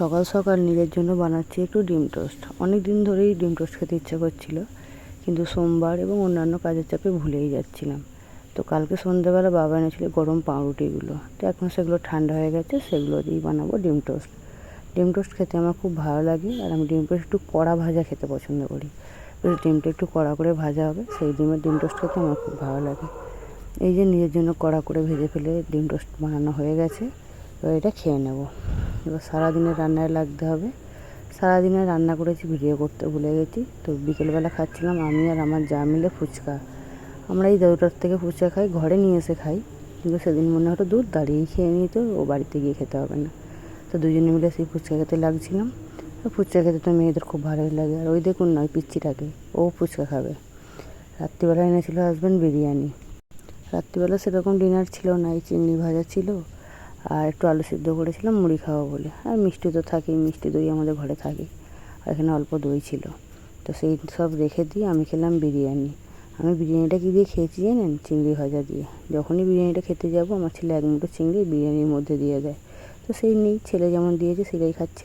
সকাল সকাল নিজের জন্য বানাচ্ছি একটু ডিম টোস্ট। অনেক দিন ধরেই ডিম টোস্ট খেতে ইচ্ছা করছিল, কিন্তু সোমবার এবং অন্যান্য কাজের চাপে ভুলেই যাচ্ছিলাম। তো কালকে সন্ধ্যেবেলা বাবা এনেছিল গরম পাউরুটিগুলো, তো এখন সেগুলো ঠান্ডা হয়ে গেছে, সেগুলো দিয়েই বানাবো ডিম টোস্ট। ডিম টোস্ট খেতে আমার খুব ভালো লাগে, আর আমি ডিম টোস্ট একটু কড়া ভাজা খেতে পছন্দ করি। বেশ ডিমটা একটু কড়া করে ভাজা হবে, সেই ডিমের ডিম টোস্ট খেতে আমার খুব ভালো লাগে। এই যে নিজের জন্য কড়া করে ভেজে ফেলে ডিম টোস্ট বানানো হয়ে গেছে, এবার এটা খেয়ে নেব। এবার সারাদিনের রান্নায় লাগতে হবে। সারাদিনে রান্না করেছি, ভিডিও করতে ভুলে গেছি। তো বিকেলবেলা খাচ্ছিলাম আমি আর আমার যা মিলে ফুচকা। আমরা এই দেউটার থেকে ফুচকা খাই, ঘরে নিয়ে এসে খাই, কিন্তু সেদিন মনে হলো দূর দাঁড়িয়েই খেয়ে নিই, তো ও বাড়িতে গিয়ে খেতে হবে না। তো দুজনে মিলে সেই ফুচকা খেতে লাগছিলাম। তো ফুচকা খেতে তো মেয়েদের খুব ভালোই লাগে। আর ওই দেখুন না, ওই পিচ্চিটাকে, ও ফুচকা খাবে। রাত্রিবেলা এনেছিল হাজব্যান্ড বিরিয়ানি। রাত্রিবেলা সেরকম ডিনার ছিল না, এই চিংড়ি ভাজা ছিল আর একটু আলু সিদ্ধ করেছিলাম মুড়ি খাওয়া বলে। আর মিষ্টি তো থাকেই, মিষ্টি দই আমাদের ঘরে থাকে, আর এখানে অল্প দই ছিল। তো সেই সব রেখে দিয়ে আমি খেলাম বিরিয়ানি। আমি বিরিয়ানিটা কী দিয়ে খেয়েছি জানেন? চিংড়ি ভাজা দিয়ে। যখনই বিরিয়ানিটা খেতে যাব, আমার ছেলে এক মুঠো চিংড়ি বিরিয়ানির মধ্যে দিয়ে দেয়। তো সেই নেই, ছেলে যেমন দিয়েছে সেটাই খাচ্ছি।